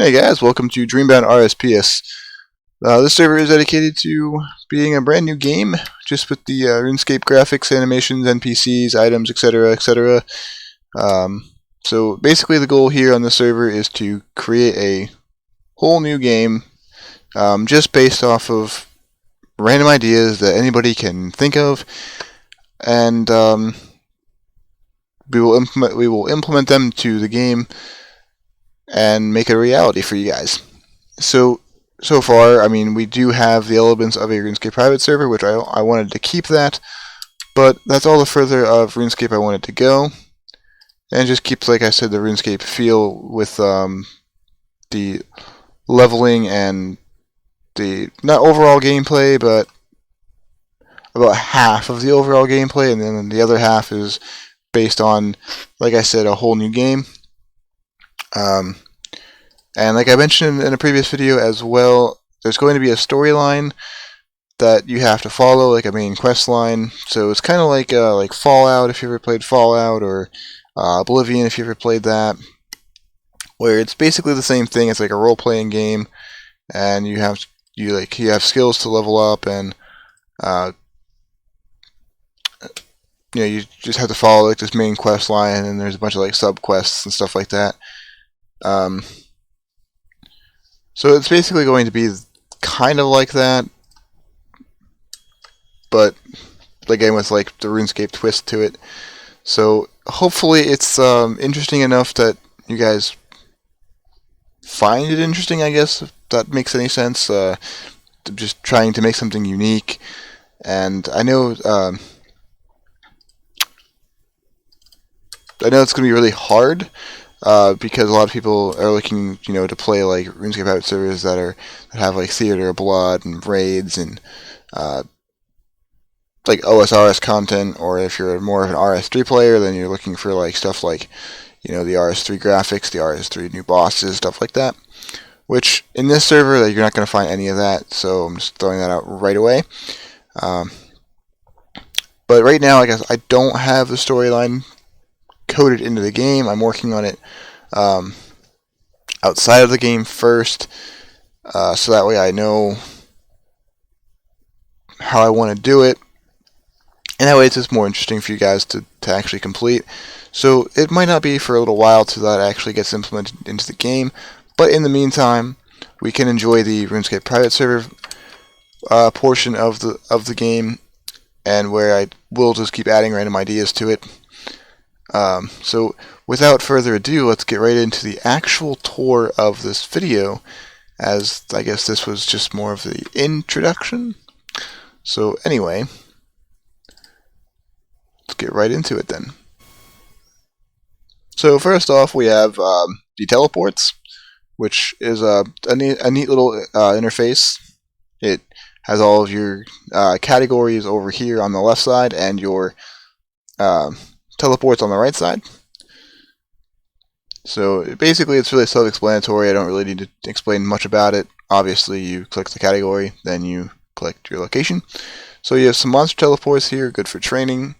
Hey guys, welcome to DreamBound RSPS. This server is dedicated to being a brand new game, just with the RuneScape graphics, animations, NPCs, items, etc., etc. So basically the goal here on the server is to create a whole new game just based off of random ideas that anybody can think of, and we will implement them to the game and make it a reality for you guys. So far, I mean, we do have the elements of a RuneScape private server, which I wanted to keep that, but that's all the further of RuneScape I wanted to go, and just keeps, like I said, the RuneScape feel with the leveling and the not overall gameplay, but about half of the overall gameplay, and then the other half is based on, like I said, a whole new game. And like I mentioned in a previous video as well, there's going to be a storyline that you have to follow, like a main quest line. So it's kind of like Fallout, if you ever played Fallout, or Oblivion, if you ever played that, where it's basically the same thing. It's like a role-playing game, and you have skills to level up, and you just have to follow like this main quest line, and there's a bunch of like sub quests and stuff like that. So it's basically going to be kind of like that, but again with like the RuneScape twist to it. So hopefully it's interesting enough that you guys find it interesting, I guess, if that makes any sense. Just trying to make something unique, and I know it's going to be really hard. Because a lot of people are looking, to play like RuneScape private servers that have like Theater of Blood and raids and like OSRS content, or if you're more of an RS3 player, then you're looking for like stuff like, the RS3 graphics, the RS3 new bosses, stuff like that. Which in this server, you're not going to find any of that, so I'm just throwing that out right away. But right now, I guess I don't have the storyline coded into the game. I'm working on it outside of the game first, so that way I know how I want to do it, and that way it's just more interesting for you guys to actually complete. So it might not be for a little while till that actually gets implemented into the game, but in the meantime, we can enjoy the RuneScape private server portion of the game, and where I will just keep adding random ideas to it. So without further ado, let's get right into the actual tour of this video, as I guess this was just more of the introduction. So anyway, let's get right into it then. So first off, we have the teleports, which is a neat little interface. It has all of your categories over here on the left side, and your teleports on the right side. So basically it's really self-explanatory. I don't really need to explain much about it. Obviously you click the category, then you click your location. So you have some monster teleports here, good for training.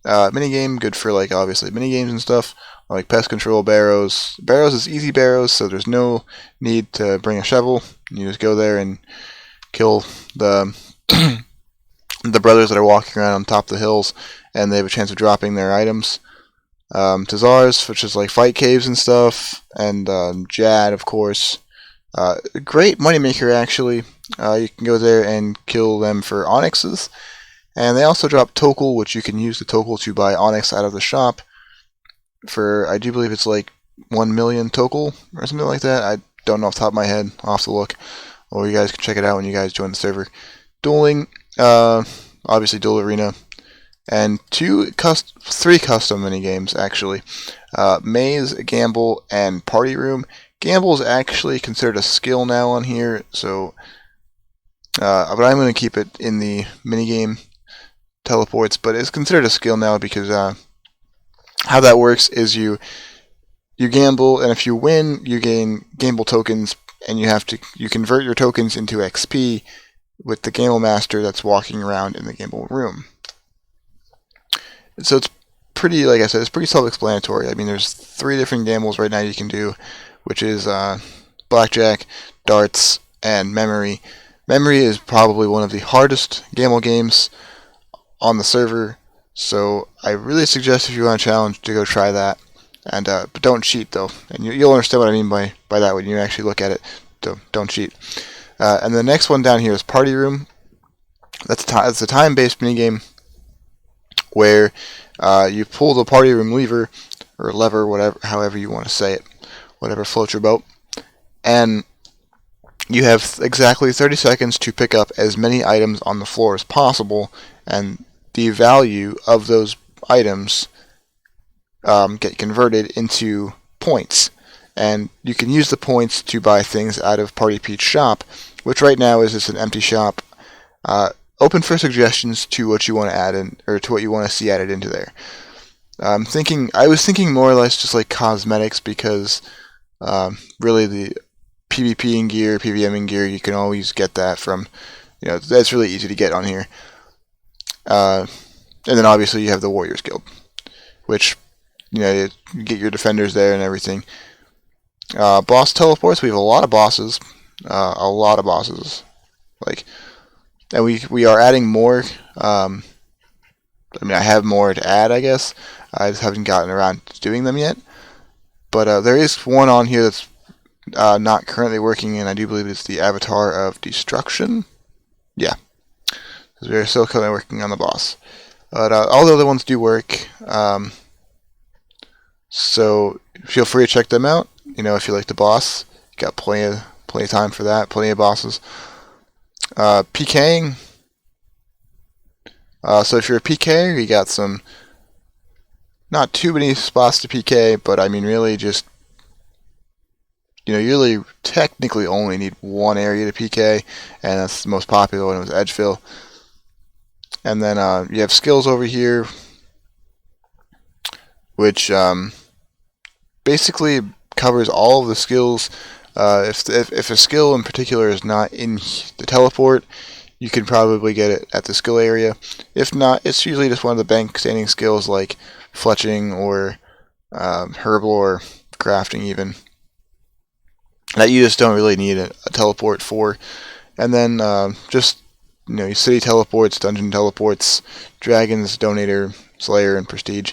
Minigame, good for like obviously minigames and stuff, like pest control. Barrows is easy barrows, so there's no need to bring a shovel. You just go there and kill the the brothers that are walking around on top of the hills, and they have a chance of dropping their items. Tazars, which is like fight caves and stuff, and Jad, of course. Great moneymaker, actually. You can go there and kill them for onyxes. And they also drop Tokel, which you can use the Tokel to buy onyx out of the shop for, I do believe it's like 1 million Tokel or something like that. I don't know off the top of my head. I'll have to look. Or you guys can check it out when you guys join the server. Dueling, obviously Duel Arena, and three custom minigames, actually. Maze, Gamble, and Party Room. Gamble is actually considered a skill now on here, so but I'm going to keep it in the minigame teleports, but it's considered a skill now because how that works is you gamble, and if you win, you gain gamble tokens, and you convert your tokens into XP with the Gamble Master that's walking around in the Gamble room. So it's pretty, like I said, it's pretty self-explanatory. I mean, there's 3 different gambles right now you can do, which is blackjack, darts, and memory. Memory is probably one of the hardest gamble games on the server, so I really suggest if you want a challenge to go try that. And but don't cheat though, and you'll understand what I mean by that when you actually look at it. So don't cheat. And the next one down here is Party Room. That's a time-based minigame where you pull the Party Room lever or lever, whatever, however you want to say it, whatever floats your boat, and you have exactly 30 seconds to pick up as many items on the floor as possible, and the value of those items get converted into points. And you can use the points to buy things out of Party Pete's shop, which right now is just an empty shop. Open for suggestions to what you want to add in, or to what you want to see added into there. I was thinking more or less just like cosmetics, because really the PvP gear, PvM gear, you can always get that from, that's really easy to get on here. And then obviously you have the Warriors Guild, which, you get your defenders there and everything. Boss teleports, we have a lot of bosses. And we are adding more. I have more to add, I guess. I just haven't gotten around to doing them yet. But there is one on here that's not currently working, and I do believe it's the Avatar of Destruction. Yeah. Because we're still currently working on the boss. But all the other ones do work. So feel free to check them out. If you like the boss, you got plenty of time for that. Plenty of bosses. PKing. So if you're a PKer, you got not too many spots to PK, but I mean really just, you really technically only need one area to PK, and that's the most popular one. It was Edgefill. And then you have skills over here, which basically covers all of the skills. If a skill in particular is not in the teleport, you can probably get it at the skill area. If not, it's usually just one of the bank standing skills like fletching or herbal or crafting even, that you just don't really need a teleport for. And then just your city teleports, dungeon teleports, dragons, donator, slayer, and prestige.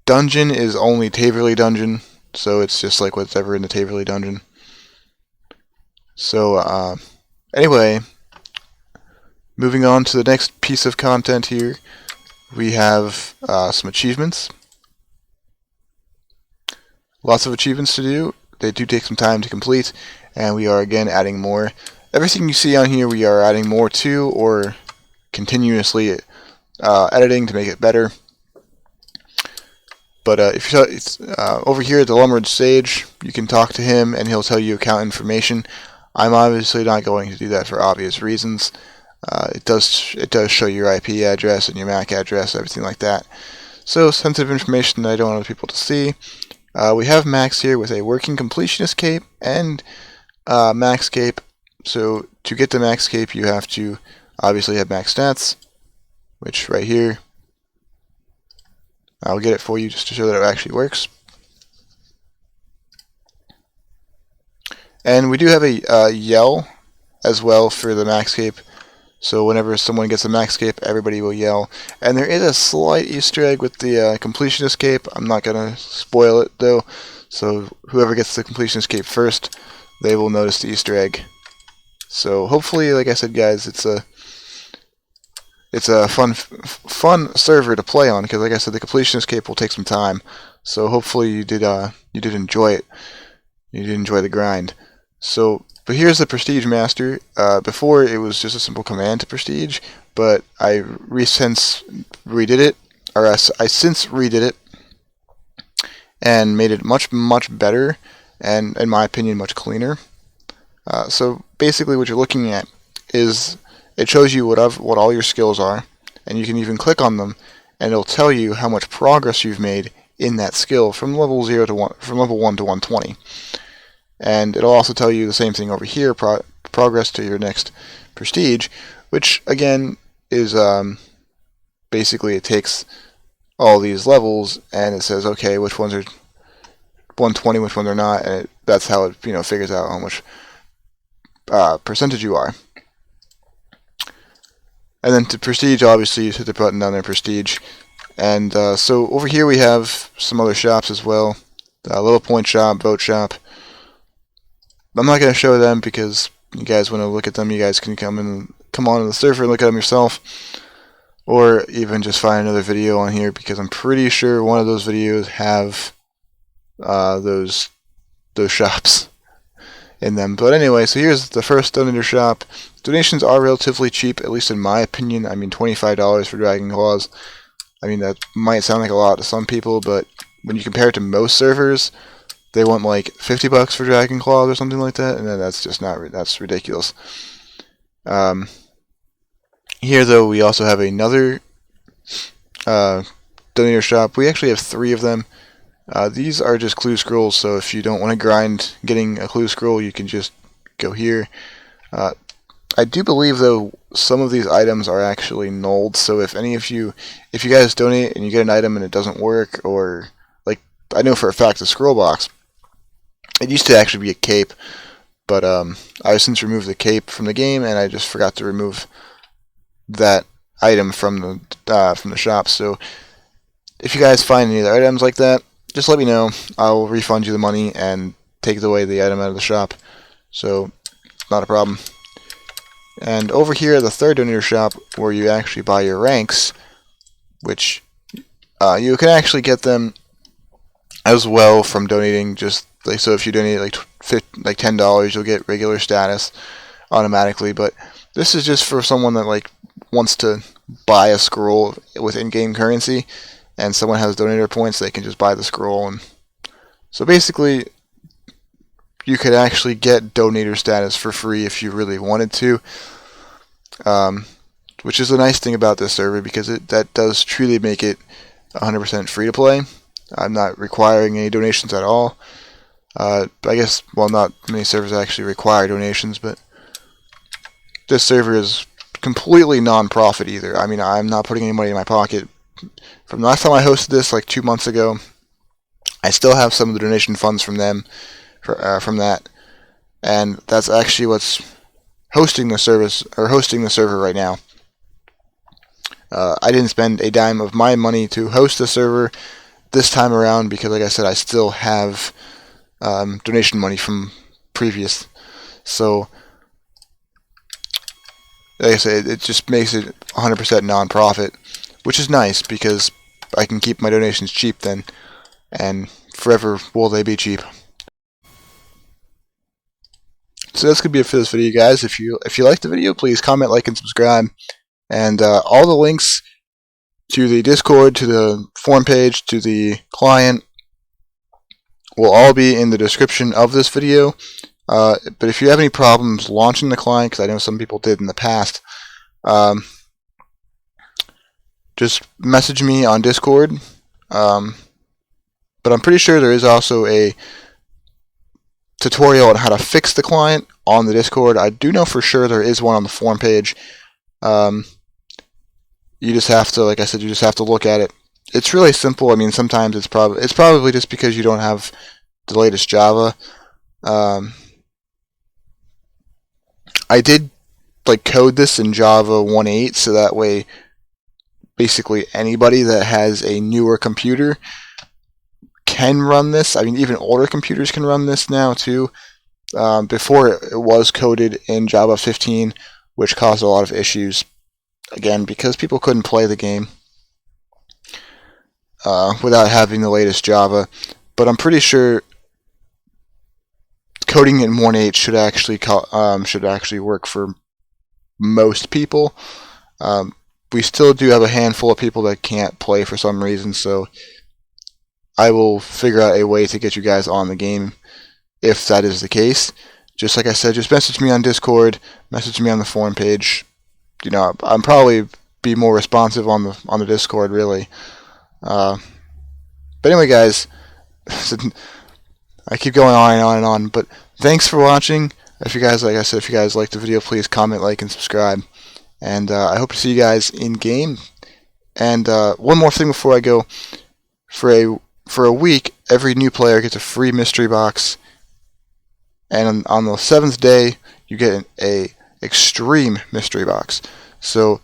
Dungeon is only Taverley Dungeon, so it's just like whatever in the Taverley Dungeon. So anyway, moving on to the next piece of content here, we have some achievements. Lots of achievements to do. They do take some time to complete, and we are again adding more. Everything you see on here we are adding more to, or continuously editing to make it better. But if you over here at the Lumbered Sage, you can talk to him and he'll tell you account information. I'm obviously not going to do that for obvious reasons. It does show your IP address and your MAC address, everything like that. So sensitive information that I don't want other people to see. We have Max here with a working completionist cape and Max cape. So to get the Max cape, you have to obviously have max stats, which right here. I'll get it for you just to show that it actually works. And we do have a yell as well for the max cape. So whenever someone gets a max cape, everybody will yell. And there is a slight Easter egg with the completionist cape. I'm not going to spoil it though. So whoever gets the completionist cape first, they will notice the Easter egg. So hopefully, like I said, guys, it's a fun server to play on, because like I said, the completionist cape will take some time. So hopefully you did enjoy it. You did enjoy the grind. So, but here's the Prestige Master. Before it was just a simple command to Prestige, but I since redid it and made it much better, and in my opinion much cleaner. So basically what you're looking at is it shows you what all your skills are, and you can even click on them and it'll tell you how much progress you've made in that skill from level 1 to 120. And it'll also tell you the same thing over here, progress to your next prestige, which again is basically it takes all these levels and it says, okay, which ones are 120, which one they're not, and that's how it figures out how much percentage you are. And then to prestige, obviously, you hit the button down there, prestige. And so over here we have some other shops as well. Little Point Shop, Boat Shop. I'm not going to show them because you guys want to look at them. You guys can come on the server and look at them yourself. Or even just find another video on here, because I'm pretty sure one of those videos have those shops in them. But anyway, so here's the first donator shop. Donations are relatively cheap, at least in my opinion. I mean, $25 for Dragon Claws. I mean, that might sound like a lot to some people, but when you compare it to most servers, they want like $50 for Dragon Claws or something like that, and then that's ridiculous. Here, though, we also have another donator shop. We actually have 3 of them. These are just clue scrolls, so if you don't want to grind getting a clue scroll, you can just go here. I do believe, though, some of these items are actually nulled, so if you guys donate and you get an item and it doesn't work, or, like, I know for a fact the scroll box, it used to actually be a cape, but I since removed the cape from the game, and I just forgot to remove that item from the shop. So if you guys find any other items like that, just let me know. I'll refund you the money and take away the item out of the shop. So not a problem. And over here, the third donator shop, where you actually buy your ranks, which you can actually get them as well from donating. Just like, so if you donate like $10, you'll get regular status automatically. But this is just for someone that like wants to buy a scroll with in-game currency, and someone has donator points, they can just buy the scroll. And so basically, you could actually get donator status for free if you really wanted to, which is a nice thing about this server, because that does truly make it 100% free to play. I'm not requiring any donations at all. I guess, well, not many servers actually require donations, but this server is completely non-profit either. I mean, I'm not putting any money in my pocket. From the last time I hosted this, like 2 months ago, I still have some of the donation funds from them, from that, and that's actually what's hosting the server right now. I didn't spend a dime of my money to host the server this time around, because, like I said, I still have donation money from previous. So, like I said, it just makes it 100% non-profit, which is nice, because I can keep my donations cheap then, and forever will they be cheap. So that's gonna be it for this video, guys. If you liked the video, please comment, like, and subscribe. And all the links to the Discord, to the forum page, to the client will all be in the description of this video. But if you have any problems launching the client, because I know some people did in the past, just message me on Discord. But I'm pretty sure there is also a tutorial on how to fix the client on the Discord. I do know for sure there is one on the forum page. You just have to, like I said, you just have to look at it. It's really simple. I mean, sometimes it's probably just because you don't have the latest Java. I did like code this in Java 1.8, so that way basically anybody that has a newer computer can run this. I mean, even older computers can run this now too. Before it was coded in Java 15, which caused a lot of issues, again, because people couldn't play the game without having the latest Java. But I'm pretty sure coding in 1.8 should actually work for most people. We still do have a handful of people that can't play for some reason, so I will figure out a way to get you guys on the game if that is the case. Just like I said, just message me on Discord, message me on the forum page. You know, I'm probably be more responsive on the Discord, really. But anyway, guys, I keep going on and on and on. But thanks for watching. If you guys, like I said, if you guys liked the video, please comment, like, and subscribe. And I hope to see you guys in game. And one more thing before I go. For a week, every new player gets a free mystery box, and on the 7th day you get an extreme mystery box. So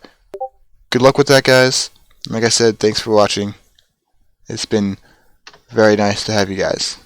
good luck with that, guys. Like I said, thanks for watching. It's been very nice to have you guys.